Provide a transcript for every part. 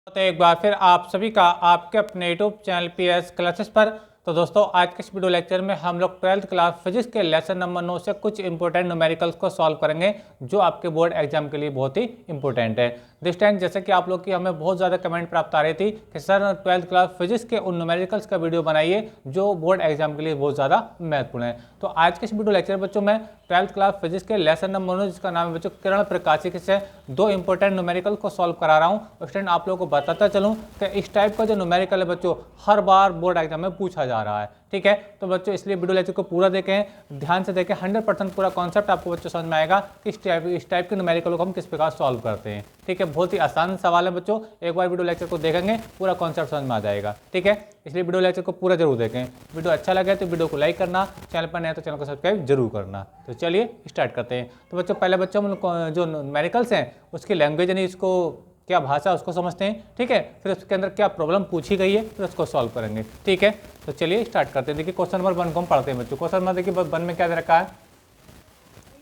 तो एक बार फिर आप सभी का आपके अपने यूट्यूब चैनल पीएस क्लासेस पर। तो दोस्तों आज के इस वीडियो लेक्चर में हम लोग 12th क्लास फिजिक्स के लेसन नंबर 9 से कुछ इंपॉर्टेंट न्यूमेरिकल्स को सॉल्व करेंगे जो आपके बोर्ड एग्जाम के लिए बहुत ही इंपॉर्टेंट है। दिस टाइम जैसे कि आप लोग की हमें बहुत ज़्यादा कमेंट प्राप्त आ रही थी कि सर 12th क्लास फिजिक्स के उन न्यूमेरिकल्स का वीडियो बनाइए जो बोर्ड एग्जाम के लिए बहुत ज़्यादा महत्वपूर्ण है। तो आज के इस वीडियो लेक्चर बच्चों में 12th क्लास फिजिक्स के लेसन नंबर 9 जिसका नाम है बच्चों किरण प्रकाशिकी से दो इंपॉर्टेंट न्यूमेरिकल को सॉल्व करा रहा हूँ। स्टूडेंट आप लोगों को बताता चलूँ कि इस टाइप का जो न्यूमेरिकल है बच्चों हर बार बोर्ड एग्जाम में पूछा जा रहा है। ठीक है, तो बच्चों इसलिए वीडियो लेक्चर को पूरा देखें, ध्यान से देखें, 100% पूरा कॉन्सेप्ट आपको बच्चों समझ में आएगा कि इस टाइप के न्यूमेरिकल को हम किस प्रकार सॉल्व करते हैं। ठीक है, बहुत ही आसान सवाल है बच्चों, एक बार वीडियो लेक्चर को देखेंगे पूरा कॉन्सेप्ट समझ में आ जाएगा। ठीक है, इसलिए वीडियो लेक्चर को पूरा जरूर देखें। वीडियो अच्छा लगे तो वीडियो को लाइक करना, चैनल पर नए तो चैनल को सब्सक्राइब जरूर करना। तो चलिए स्टार्ट करते हैं। तो बच्चों पहले बच्चों हम जो न्यूमेरिकल्स हैं उसकी लैंग्वेज यानी इसको क्या भाषा उसको समझते हैं। ठीक है, फिर उसके अंदर क्या प्रॉब्लम पूछी गई है फिर उसको सॉल्व करेंगे। ठीक है, तो चलिए स्टार्ट करते हैं। देखिए क्वेश्चन नंबर 1 को हम पढ़ते हैं बच्चों। क्वेश्चन नंबर देखिए 1 में क्या दे रखा है,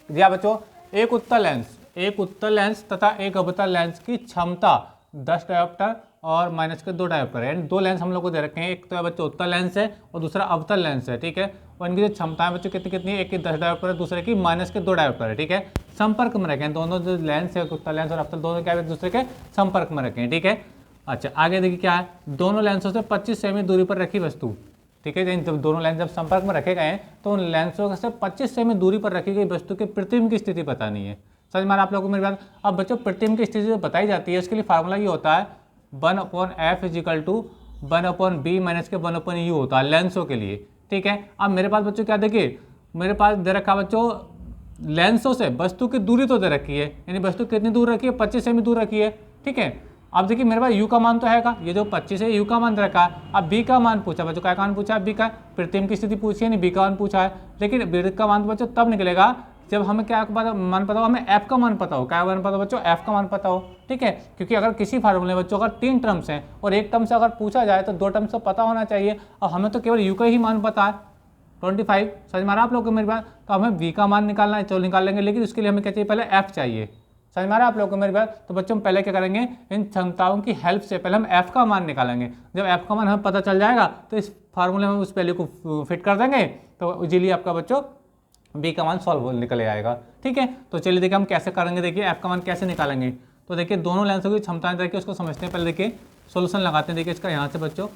दिया बच्चों एक उत्तल लेंस तथा एक अवतल लेंस की क्षमता 10 डायोप्टर और माइनस के 2 डायोप्टर है। दो लेंस हम लोग को दे रखे हैं, एक तो है बच्चों उत्तल लेंस है और दूसरा अवतल लेंस है। ठीक है, और इनकी जो क्षमताएं बच्चों कितनी कितनी है, एक की 10 डायोप्टर है, दूसरे की माइनस के 2 डायोप्टर है। ठीक है, संपर्क में रखें दोनों जो लेंस है उत्तल लेंस और अवतल दोनों क्या है एक दूसरे के संपर्क में रखें। ठीक है, अच्छा आगे देखिए क्या है, दोनों लेंसों से 25 सेमी दूरी पर रखी वस्तु। ठीक है, जब दोनों लेंस जब संपर्क में रखे गए हैं तो उन लेंसों से 25 सेमी दूरी पर रखी गई वस्तु के प्रतिबिंब की स्थिति बतानी है। समझ में आप लोगों को मेरी बात। अब बच्चों प्रतिबिंब की स्थिति जो बताई जाती है उसके लिए फार्मूला ये होता है 1/f is equal to 1/b minus के 1/u होता है लेंसों के लिए। ठीक है, अब मेरे पास बच्चों क्या देखिए, मेरे पास दे रखा बच्चों लेंसों से वस्तु की दूरी तो दे रखी है, यानी वस्तु कितनी दूर रखी है, 25 सेमी दूर रखी है। ठीक है, अब देखिए मेरे पास u का मान तो हैगा, ये जो 25 है u का मान रखा है। अब b का मान पूछा बच्चों, क्या मान पूछा है, b का प्रतिबिंब की स्थिति पूछी है, नहीं b का मान पूछा है। लेकिन b का मान बच्चों तब निकलेगा जब हमें क्या मान पता हो, हमें f का मान पता हो। क्या मान पता हो बच्चों, f का मान पता हो। ठीक है, क्योंकि अगर किसी फार्मूले में बच्चों अगर 3 टर्म्स हैं और एक टर्म से अगर पूछा जाए तो 2 टर्म्स तो पता होना चाहिए, और हमें तो केवल u का ही मान पता है 25। समझ में आ रहा आप लोग को मेरी बात। तो हमें v का मान निकालना है, चलो निकाल लेंगे, लेकिन उसके लिए हमें क्या चाहिए, पहले f चाहिए। समझ में आ रहा है आप लोग को मेरी बात। तो बच्चों हम पहले क्या करेंगे, इन क्षमताओं की हेल्प से पहले हम f का मान निकालेंगे। जब f का मान हमें पता चल जाएगा तो इस फार्मूले में उस वैल्यू को फिट कर देंगे तो इजीली आपका बच्चों b का मान सॉल्व निकल आएगा। ठीक है, तो चलिए देखिए हम कैसे करेंगे, देखिए f का मान कैसे निकालेंगे। तो देखिए दोनों लेंसों की क्षमताएं देखिए उसको समझते हैं। पहले देखिए सोल्यूशन लगाते हैं। देखिए इसका यहाँ से बच्चों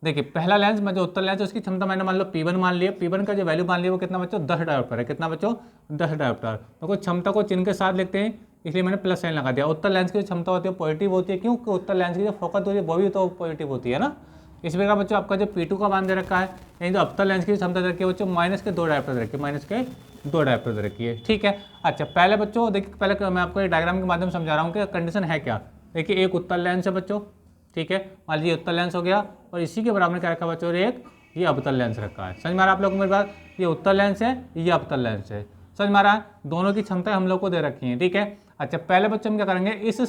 देखिए पहला लेंस में जो उत्तल लेंस है उसकी क्षमता मैंने मान लो P1 मान लिया। P1 का जो वैल्यू मान लिया वो कितना बच्चों 10 डायोप्टर है। कितना बच्चों 10 डायोप्टर। तो कुछ क्षमता को चिन्ह के साथ लिखते हैं, इसलिए मैंने प्लस साइन लगा दिया। उत्तल लेंस की जो क्षमता होती है पॉजिटिव होती है, क्योंकि उत्तल लेंस की जो फोकस दूरी है वो भी तो पॉजिटिव होती है ना। इस प्रकार बच्चों आपका जो P2 का मान दे रखा है, यानी जो अवतल लेंस की क्षमता दे रखी है बच्चों माइनस के 2 डायोप्टर दे रखी है, माइनस के 2 डायोप्टर दे रखी है। ठीक है, अच्छा पहले बच्चों देखिए, पहले मैं आपको एक डायग्राम के माध्यम से समझा रहा हूँ कि कंडीशन है क्या। देखिए एक उत्तल लेंस है बच्चों, ठीक है, मान लीजिए उत्तल लेंस हो गया और इसी के बराबर क्या रखा बच्चों, एक ये अवतल लेंस रखा है। समझ में आ रहा है आप लोगों को मेरी बात। ये उत्तल लेंस है, ये अवतल लेंस है। समझ में आ रहा है, दोनों की क्षमताएं हम लोग को दे रखी हैं। ठीक है, अच्छा पहले बच्चों हम क्या करेंगे, इस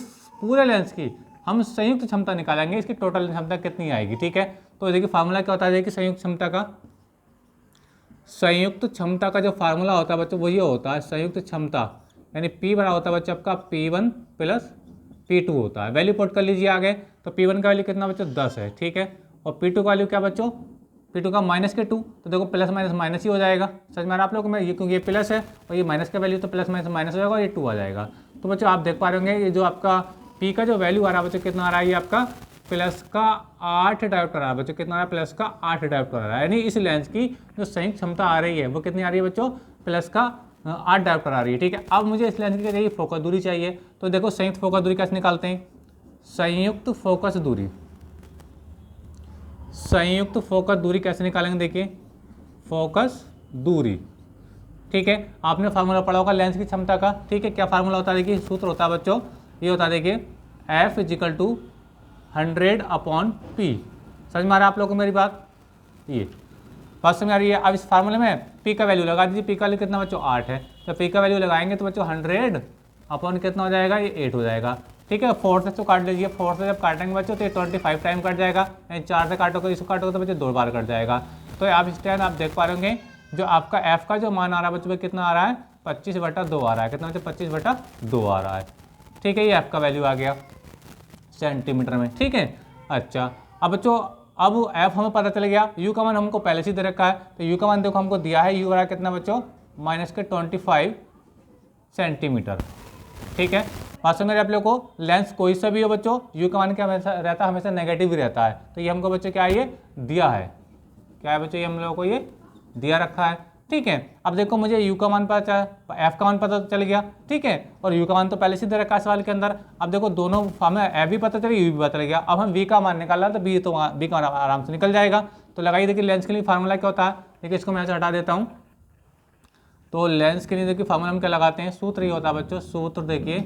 पूरे लेंस की हम संयुक्त क्षमता निकालेंगे, इसकी टोटल क्षमता कितनी आएगी। ठीक है, तो देखिए फार्मूला क्या होता है, देखिए संयुक्त क्षमता का जो फार्मूला होता है बच्चों वो ये होता है संयुक्त क्षमता, यानी P बड़ा होता है बच्चों आपका P1 प्लस P2 होता है। वैल्यू पुट कर लीजिए आगे, तो P1 का वैल्यू कितना बच्चों 10 है। ठीक है, और P2 का वैल्यू क्या बच्चों, P2 का माइनस के 2, तो देखो प्लस माइनस माइनस ही हो जाएगा। समझ में आ रहा आप लोगों को, ये क्योंकि ये प्लस है और ये माइनस का वैल्यू तो प्लस माइनस माइनस हो जाएगा और ये 2 आ जाएगा। तो बच्चों आप देख पा रहे होंगे ये जो आपका P का जो वैल्यू आ रहा है बच्चों कितना आ रहा है, ये आपका प्लस का 8 डायोप्टर आ रहा है बच्चों। कितना आ रहा है, प्लस का 8 डायोप्टर आ रहा है। यानी इस लेंस की जो संयुक्त क्षमता आ रही है वो कितनी आ रही है बच्चों, प्लस का 8 डायोप्टर आ रही है। ठीक है, अब मुझे इस लेंस की क्या चाहिए, फोकस दूरी चाहिए। तो देखो संयुक्त फोकस दूरी कैसे निकालते हैं, संयुक्त फोकस दूरी कैसे निकालेंगे, देखिए फोकस दूरी। ठीक है, आपने फार्मूला पढ़ा होगा लेंस की क्षमता का। ठीक है, क्या फार्मूला होता है, देखिए सूत्र होता है बच्चों, ये होता है देखिए F इजिकल टू 100/P। समझ में आ रहा है आप लोगों को मेरी बात, ये बात समझ आ रही है। अब इस फार्मूले में P का वैल्यू लगा दीजिए। P का वैल्यू कितना बच्चों 8 है, तो P का वैल्यू लगाएंगे तो बच्चों 100 कितना हो जाएगा, ये 8 हो जाएगा। ठीक है, 4 से तो काट लीजिए, 4 से जब काटेंगे बच्चों तो ये 25 टाइम कट जाएगा, यानी 4 से काटोगे इसको काटोगे तो बच्चों 2 बार कट जाएगा। तो आप इस टाइम आप देख पा रहे होंगे जो आपका F का जो मान आ रहा है बच्चों कितना आ रहा है, 25/2 आ रहा है। कितना बच्चों 25/2 आ रहा है। ठीक है, ये F का वैल्यू आ गया। सेंटीमीटर में। ठीक है, अच्छा अब बच्चों अब एफ हमें पता चल गया, यू का मान हमको पहले से दे रखा है, तो यू का मान देखो हमको दिया है, यू बड़ा कितना बच्चों -25 सेंटीमीटर। ठीक है, पास में आप लोग को लेंस कोई सा भी हो बच्चों, यू का मान क्या हमेशा रहता है, हमेशा नेगेटिव ही रहता है। तो ये हमको बच्चों क्या है, ये दिया है, क्या है बच्चों, ये हम लोगों को ये दिया रखा है। ठीक है, अब देखो मुझे यू का मान पता, एफ का मान पता चल गया। ठीक है, और यू का मान तो पहले से दे रखा है सवाल के अंदर। अब देखो दोनों हमें एफ भी पता चल गया, यू भी पता चल गया। अब हम वी का मान निकालना, तो बी का आराम से निकल जाएगा। तो लगाइए, देखिए लेंस के लिए फार्मूला क्या होता है, देखिए इसको मैं यहाँ से हटा देता हूँ। तो लेंस के लिए देखिए फार्मूला हम क्या लगाते हैं, सूत्र ये होता है बच्चों, सूत्र देखिए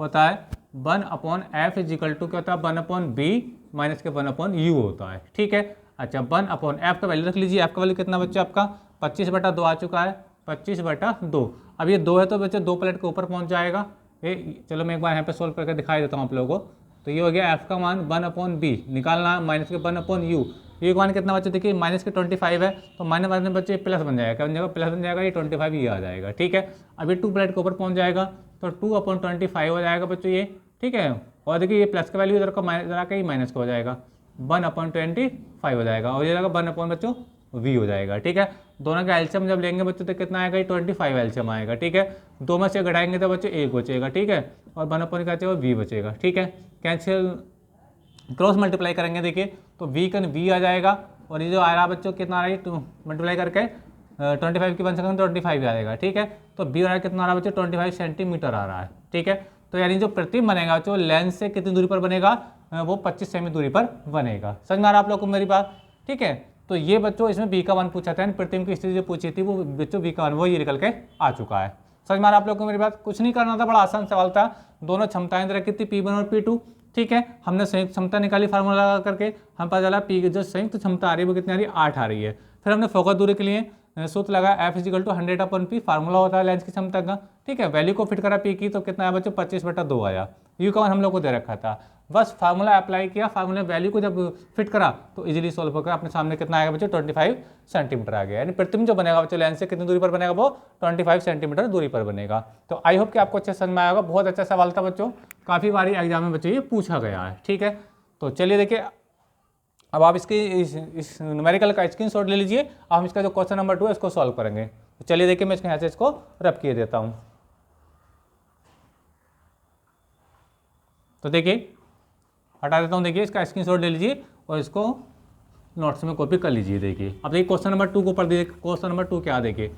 होता है 1/f = क्या होता है, 1/b माइनस के 1/u होता है। ठीक है, अच्छा 1/f का वैल्यू रख लीजिए, f का वैल्यू कितना बच्चों आपका 25/2 आ चुका है, 25/2। अब ये 2 है तो बच्चों 2 प्लेट के ऊपर पहुंच जाएगा। ये चलो मैं एक बार यहाँ पे सोल्व करके दिखाई देता हूँ आप लोगों को। तो ये हो गया f का मान 1/b निकालना माइनस के 1/u, ये मान कितना बच्चे देखिए -25 है, तो माइनस में बच्चे प्लस बन जाएगा, क्या बन जाएगा, प्लस बन जाएगा, ये 25 ये आ जाएगा। ठीक है, अब ये 2 प्लेट के ऊपर पहुंच जाएगा, तो 2/25 हो जाएगा बच्चों ये। ठीक है, और देखिए ये प्लस का वैल्यू इधर का ही माइनस का हो जाएगा, 1/25 हो जाएगा, और ये जाएगा 1 बच्चों v हो जाएगा। ठीक है, दोनों का एलसीएम जब लेंगे बच्चों तो कितना आएगा, 25 एलसीएम आएगा। ठीक है, 2 में से घटाएंगे तो बच्चों 1 बचेगा। ठीक है, और 1 का v बचेगा। ठीक है, कैंसिल क्रॉस मल्टीप्लाई करेंगे देखिए, तो v आ जाएगा, और ये जो आ रहा बच्चों कितना आ रहा है, मल्टीप्लाई करके 25 की 1 सेकंड 25 आ जाएगा। ठीक है, तो b आ रहा है कितना आ रहा है बच्चों, 25 सेंटीमीटर आ रहा है। ठीक है, तो यानी जो प्रतिबिंब बनेगा बच्चों लेंस से कितनी दूरी पर बनेगा, वो 25 सेमी दूरी पर बनेगा। समझ में आ रहा है आप लोग को मेरी बात। ठीक है, तो ये बच्चों इसमें बी का मान पूछा था, प्रतिबिंब की स्थिति जो पूछी थी वो बच्चों बी का मान वो ये निकल के आ चुका है। समझ में आ रहा है आप लोग को मेरी बात, कुछ नहीं करना था, बड़ा आसान सवाल था। दोनों क्षमताएं दे रखी थी P1 और P2। ठीक है, हमने संयुक्त क्षमता निकाली फार्मूला लगा करके, हम पता चला पी जो संयुक्त क्षमता आ रही है वो कितनी आ रही है, 8 आ रही है। फिर हमने फोकस दूरी के लिए सूत्र लगा F = 100/P, फार्मूला होता है लेंस की क्षमता का। ठीक है, वैल्यू को फिट करा P की, तो कितना आया बच्चों 25/2 आया। यू का मान हम लोग को दे रखा था, बस फार्मूला अप्लाई किया, फार्मूला वैल्यू को जब फिट करा तो इजीली सोल्व होकर अपने सामने कितना आएगा बच्चों 25 सेंटीमीटर आ गया। यानी प्रतिबिंब जो बनेगा बच्चों लेंस से कितनी दूरी पर बनेगा, वो 25 सेंटीमीटर दूरी पर बनेगा। तो आई होप कि आपको अच्छे समझ में आएगा, बहुत अच्छा सवाल था बच्चों, काफ़ी बारी एग्जाम में बच्चों ये पूछा गया है। ठीक है, तो चलिए देखिए अब आप इसकी इस न्यूमेरिकल का स्क्रीनशॉट ले लीजिए, हम इसका जो क्वेश्चन नंबर 2 है इसको सॉल्व करेंगे। तो चलिए देखिए मैं इसके यहाँ से इसको रब किए देता हूँ। तो देखिए हटा देता हूँ, देखिए इसका स्क्रीनशॉट ले लीजिए और इसको नोट्स में कॉपी कर लीजिए। देखिए अब देखिए क्वेश्चन नंबर 2 को पढ़ दीजिए। क्वेश्चन नंबर 2 क्या देखिए,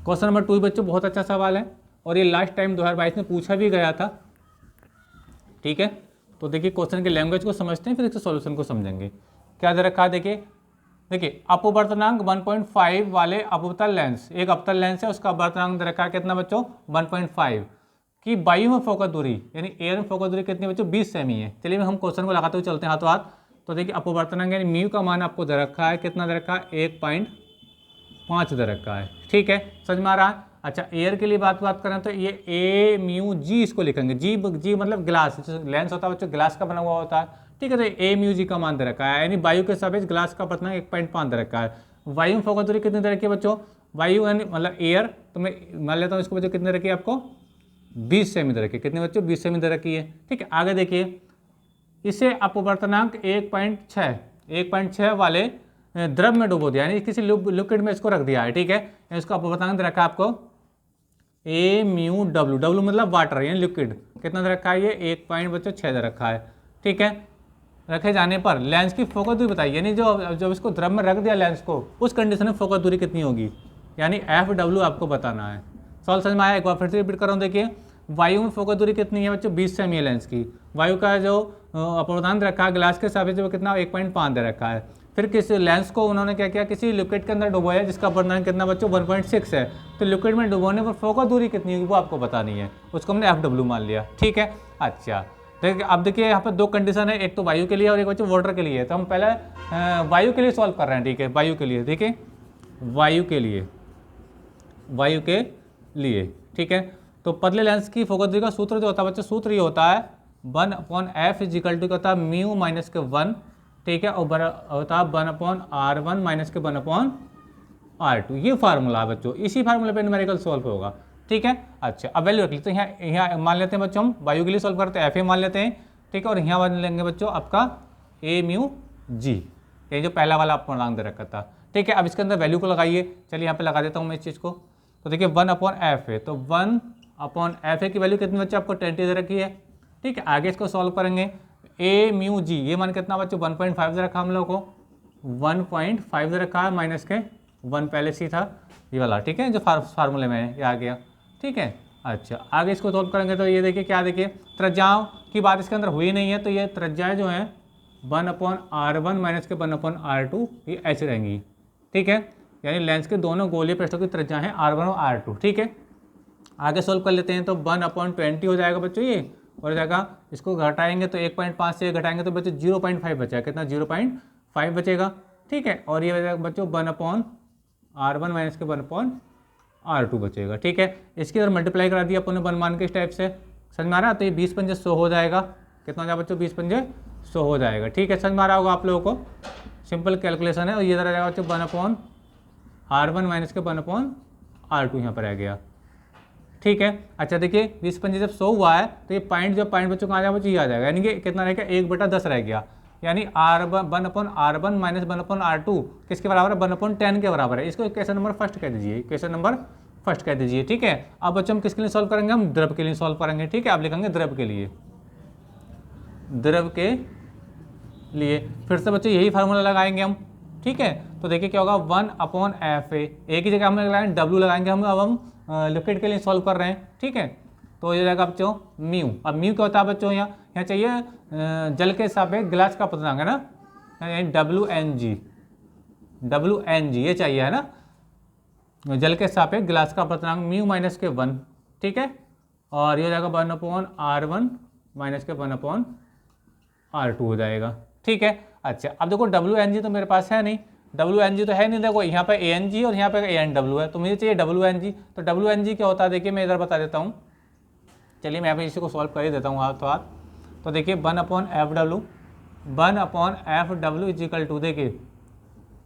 क्वेश्चन नंबर 2 बच्चों बहुत अच्छा सवाल है और ये लास्ट टाइम 2022 में पूछा भी गया था। ठीक है, तो देखिए क्वेश्चन के लैंग्वेज को समझते हैं, फिर इसके सॉल्यूशन को समझेंगे। क्या दे रखा है देखिए अपवर्तनांक 1.5 वाले अपवर्तन लेंस, एक अवतल लेंस है, उसका अपवर्तनांक दे रखा है कितना बच्चों 1.5 की वायु में फोकस दूरी यानी एयर में फोकस दूरी कितनी बच्चों 20 सेमी है। चलिए हम क्वेश्चन को लगाते हुए चलते हैं हाथों हाथ। तो देखिए अपवर्तनांक यानी म्यू का मान आपको दे रखा है, कितना दे रखा है 1.5 दे रखा है। ठीक है, समझ में आ रहा है। अच्छा एयर के लिए बात करें तो ये ए म्यू जी इसको लिखेंगे, जी मतलब ग्लास, लेंस होता है बच्चों ग्लास का बना हुआ होता है। ठीक है, तो ए म्यू जी का मान दे रखा है, यानी वायु के सापेक्ष ग्लास का अपवर्तनांक 1.5 दे रखा है। वायु में फोकस दूरी कितनी दे रखी है बच्चों, वायु यानी मतलब एयर, तो मैं मान लेता हूँ इसको बच्चों कितने रखी है आपको 20 सेमी दे रखी है। कितने बच्चों 20 सेमी दे रखी है। ठीक है, आगे देखिए इसे अपवर्तनांक 1.6 वाले द्रव में डुबो दिया, यानी किसी लिक्विड में इसको रख दिया है। ठीक है, इसको अपवर्तनांक दे रखा है आपको ए म्यू डब्ल्यू, डब्ल्यू मतलब वाटर यानी लिक्विड, कितना दे रखा है ये 1.6 दे रखा है। ठीक है, रखे जाने पर लेंस की फोकस दूरी बताइए, यानी जब इसको द्रव में रख दिया लेंस को उस कंडीशन में फोकस दूरी कितनी होगी, यानी एफ डब्ल्यू आपको बताना है। सवाल समझ में आया, एक बार फिर से रिपीट कर रहा हूँ। देखिए वायु में फोकस दूरी कितनी है बच्चों 20 सेमी है लेंस की, वायु का जो अपवर्तनांक रखा है ग्लास के सापेक्ष वो कितना 1.5 दे रखा है। फिर किसी लेंस को उन्होंने क्या किया, किसी लिक्विड के अंदर डुबोया जिसका अपवर्तनांक कितना बच्चों 1.6 है। तो लिक्विड में डुबोने पर फोकस दूरी कितनी होगी वो आपको बतानी है, उसको हमने एफ डब्ल्यू मान लिया। ठीक है, अच्छा देखिए अब देखिए यहाँ पर 2 कंडीशन है, एक तो वायु के लिए और एक बच्चों वाटर के लिए। तो हम पहले वायु के लिए सॉल्व कर रहे हैं। ठीक है, वायु के लिए देखिए वायु के लिए ठीक है, तो पतले लेंस की फोकस दूरी का सूत्र जो होता है बच्चों, सूत्र ये होता है 1/f = होता है म्यू माइनस के 1। ठीक है, और होता है 1/r1 माइनस के 1/r2। ये फार्मूला है बच्चों, इसी फार्मूले पे न्यूमेरिकल सॉल्व होगा। ठीक है, अच्छा अब वैल्यू रख लेते हैं। यहाँ मान लेते हैं बच्चों हम वायु के लिए सॉल्व करते हैं, एफ मान लेते हैं ठीक है, और यहाँ बन लेंगे बच्चों आपका ए म्यू जी, ये जो पहला वाला पूर्णांक दे रखा था। ठीक है, अब इसके अंदर वैल्यू को लगाइए। चलिए यहाँ पे लगा देता हूँ मैं इस चीज़ को। तो देखिए 1/f है, तो 1/f की वैल्यू कितनी बच्चों आपको 20 दे रखी है। ठीक है, आगे इसको सॉल्व करेंगे। ए म्यू जी ये मान कितना बच्चों 1.5 दे रखा हम लोग को, 1.5 दे रखा है, माइनस के 1 पहले से ही था ये वाला। ठीक है, जो फार्मूले में है ये आ गया। ठीक है, अच्छा आगे इसको सॉल्व करेंगे तो ये देखिए क्या, देखिए त्रिज्याओं की बात इसके अंदर हुई नहीं है, तो ये त्रिज्याएं जो हैं 1/r1 माइनस के 1/r2 ये ऐसे रहेंगी। ठीक है, यानी लेंस के दोनों गोलीय पृष्ठों की त्रिज्या है r1 और r2। ठीक है, आगे सोल्व कर लेते हैं। तो 1/20 हो जाएगा बच्चों ये, और हो जाएगा इसको घटाएंगे तो 1.5 से घटाएंगे तो बच्चों 0.5 बचेगा, कितना 0.5 बचेगा। ठीक है, और ये बचेगा बच्चों 1/r1 माइनस के 1/r2 बचेगा। ठीक है, इसकी तरह मल्टीप्लाई करा दिया अपन ने 1 मान के इस टाइप से, समझ में आ रहा है। तो ये 20 पंजे 100 हो जाएगा, कितना हो जाएगा बच्चों 20 पंजे 100 हो जाएगा। ठीक है, समझ में आ रहा होगा आप लोगों को, सिंपल कैलकुलेशन है। और ये इधर आ जाएगा बच्चों 1/r1 माइनस के 1/r2 यहाँ पर आ गया। ठीक है, अच्छा देखिए 20 पंजे जब 100 हुआ है तो ये पॉइंट जब पॉइंट बच्चों को आ जाएगा बच्चों ये आ जाएगा, यानी कि कितना रहेगा 1/10 रह गया, यानी 1/r1 माइनस 1/r2 किसके बराबर है 1/10 के बराबर है। इसको क्वेश्चन नंबर फर्स्ट कह दीजिए, क्वेश्चन नंबर फर्स्ट कह दीजिए। ठीक है, अब बच्चों हम किसके लिए सॉल्व करेंगे, हम द्रव के लिए सॉल्व करेंगे। ठीक है, आप लिखेंगे द्रव के लिए, द्रव के लिए फिर से बच्चों यही फार्मूला लगाएंगे हम। ठीक है, तो देखिए क्या होगा 1/f, एक ही जगह हमने लगाएंगे W लगाएंगे हम, अब हम लिक्विड के लिए सॉल्व कर रहे हैं। ठीक है, तो ये जाएगा बच्चों म्यू। अब म्यू क्या होता है बच्चों, यहाँ चाहिए जल के सापेक्ष गिलास का अपवर्तनांक है ना, WNG ये चाहिए है ना, जल के सापेक्ष गिलास का अपवर्तनांक म्यू माइनस के 1। ठीक है, और ये हो जाएगा 1/r1 माइनस के 1/r2 हो जाएगा। ठीक है, अच्छा अब देखो WNG तो मेरे पास है नहीं, WNG तो है नहीं, देखो यहाँ पे ANG और यहाँ पे ANW है, तो मुझे चाहिए WNG। तो WNG क्या होता है देखिए मैं इधर बता देता हूँ, चलिए मैं यहाँ पे इसी को सॉल्व कर ही देता हूँ हाथ तो हाथ। तो देखिए 1/FW इज इक्वल टू, देखिए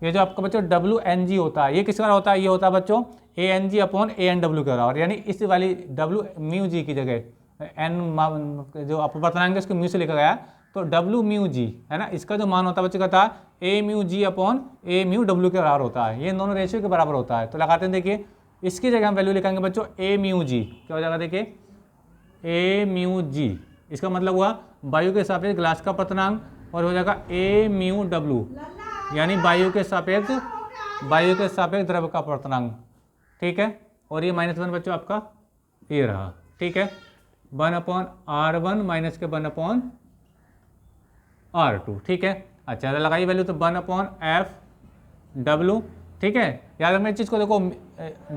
ये जो आपका बच्चों WNG होता है ये किस होता है, ये होता है बच्चों ANG/ANW के बराबर, यानी इस वाली W म्यू जी की जगह N जो अपवर्तनांक है उसको म्यू से लिखा गया है, तो W म्यू जी है ना, इसका जो मान होता है बच्चों का था A mu G upon A mu W के बराबर होता है, ये दोनों रेशियो के बराबर होता है। तो लगाते हैं, देखिए इसकी जगह हम वैल्यू लिखेंगे बच्चों A म्यू जी, क्या हो जाएगा देखिए A म्यू जी, इसका मतलब हुआ वायु के सापेक्ष ग्लास का अपवर्तनांक, और हो जाएगा A म्यू W, यानी वायु के सापेक्ष द्रव का अपवर्तनांक। ठीक है, और ये -1 बच्चों आपका ये रहा। ठीक है, 1/r1 माइनस के 1/r2। ठीक है, अच्छा लगाइए वैल्यू, तो 1/FW। ठीक है, याद रखना इस चीज़ को, देखो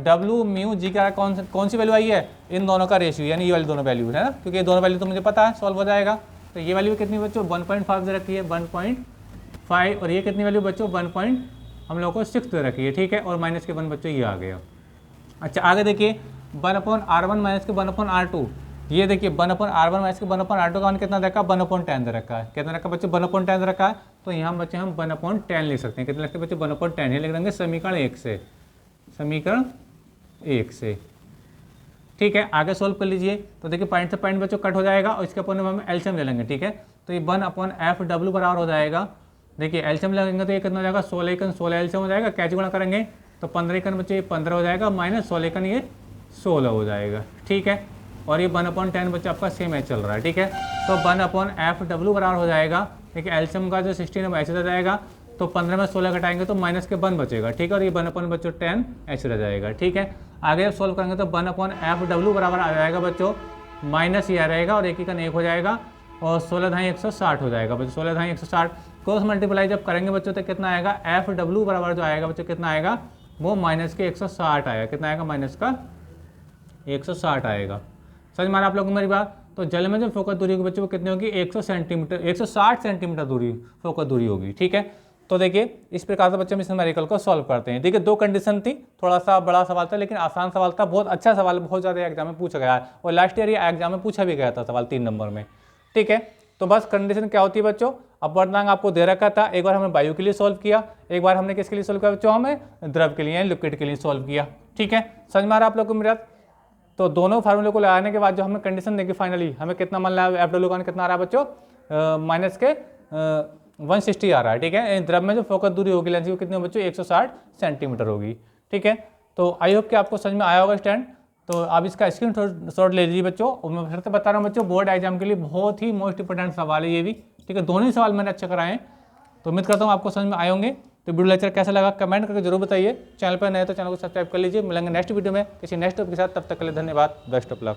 W म्यू जी का कौन सी वैल्यू आई है, इन दोनों का रेशियो, यानी ये वाली दोनों वैल्यू है ना, क्योंकि ये दोनों वैल्यू तो मुझे पता है सॉल्व हो जाएगा। तो ये वैल्यू कितनी बच्चों 1.5 दे रखी है, 1.5, और ये कितनी वैल्यू बच्चों 1 हम लोग को 6 दे रखी है। ठीक है, और माइनस के 1 बच्चों ये आ गया। अच्छा आगे देखिए 1/r1 माइनस के 1/r2, ये देखिए 1/r1 माइनस के 1/r2 का मान कितना रखा है 1/10 दे रखा है, कितना रखा बच्चों 1/10 दे रखा है, तो यहाँ बच्चे हम 1/10 लिख सकते हैं। कितने लगते हैं बच्चे 1/10 ही लिख देंगे समीकरण 1 से। ठीक है, आगे सोल्व कर लीजिए। तो देखिए पॉइंट से पॉइंट बच्चों कट हो जाएगा, और इसके अपन हम एलसीएम ले लेंगे। ठीक है, तो ये 1/FW बराबर हो जाएगा, देखिए एलसीएम लगेंगे तो ये कितना हो जाएगा 16 एलसीएम हो जाएगा, कैच गुणा करेंगे तो 15 बच्चे ये 15 हो जाएगा, माइनस 16 ये 16 हो जाएगा। ठीक है, और ये 1/10 बच्चा आपका सेम है चल रहा है। ठीक है, तो 1/FW बराबर हो जाएगा, देखिए एलसीएम का जो 16 है ऐसे रह जाएगा, तो 15 में 16 घटाएंगे तो माइनस के 1 बचेगा। ठीक है, और ये 1/10 ऐसे रह जाएगा। ठीक है, आगे आप सोल्व करेंगे तो 1/FW बराबर आ जाएगा बच्चों, माइनस ये रहेगा और एक ही का 1 हो जाएगा, और 16 160 हो जाएगा बच्चों, 16 160 क्रॉस मल्टीप्लाई जब करेंगे बच्चों तो कितना आएगा FW बराबर जो आएगा बच्चों कितना आएगा वो माइनस के 160 आएगा, कितना आएगा माइनस का 160 आएगा। समझ मारा आप लोगों को मेरी बात। तो जल में जो फोकस दूरी होगी बच्चों वो कितनी होगी 160 सेंटीमीटर दूरी फोकस दूरी होगी। ठीक है, तो देखिए इस प्रकार से बच्चे हम इस न्यूमेरिकल को सॉल्व करते हैं। देखिए 2 कंडीशन थी, थोड़ा सा बड़ा सवाल था लेकिन आसान सवाल था, बहुत अच्छा सवाल, बहुत ज़्यादा एग्जाम में पूछा गया है, और लास्ट ईयर ये एग्जाम में पूछा भी गया था सवाल 3 नंबर में। ठीक है, तो बस कंडीशन क्या होती है बच्चों, अपवर्तनांक आपको दे रखा था, एक बार हमने वायु के लिए सॉल्व किया, एक बार हमने किसके लिए सॉल्व किया बच्चों, हमें द्रव के लिए लिक्विड के लिए सॉल्व किया। ठीक है, समझ में आ रहा आप लोग को मेरा। तो दोनों फार्मूले को लगाने के बाद जो हमें कंडीशन देखी फाइनली हमें कितना मान रहा है FW का कितना आ रहा है बच्चों माइनस के 160 आ रहा है, ठीक है। द्रव में जो फोकस दूरी होगी लेंस की वो कितनी बच्चों 160 सेंटीमीटर होगी, ठीक है। तो आई होप कि आपको समझ में आया होगा स्टैंड। तो आप इसका स्क्रीनशॉट ले लीजिए बच्चों। और मैं फिर से बता रहा हूँ बच्चों, बोर्ड एग्जाम के लिए बहुत ही मोस्ट इंपोर्टेंट सवाल है ये भी, ठीक है। दोनों ही सवाल मैंने अच्छे कराए हैं। तो उम्मीद करता हूँ आपको समझ में आए होंगे। तो वीडियो लेक्चर कैसा लगा कमेंट करके जरूर बताइए। चैनल पर नए तो चैनल को सब्सक्राइब कर लीजिए। मिलेंगे नेक्स्ट वीडियो में किसी नेक्स्ट टॉपिक के साथ, तब तक के लिए धन्यवाद, बेस्ट ऑफ लक।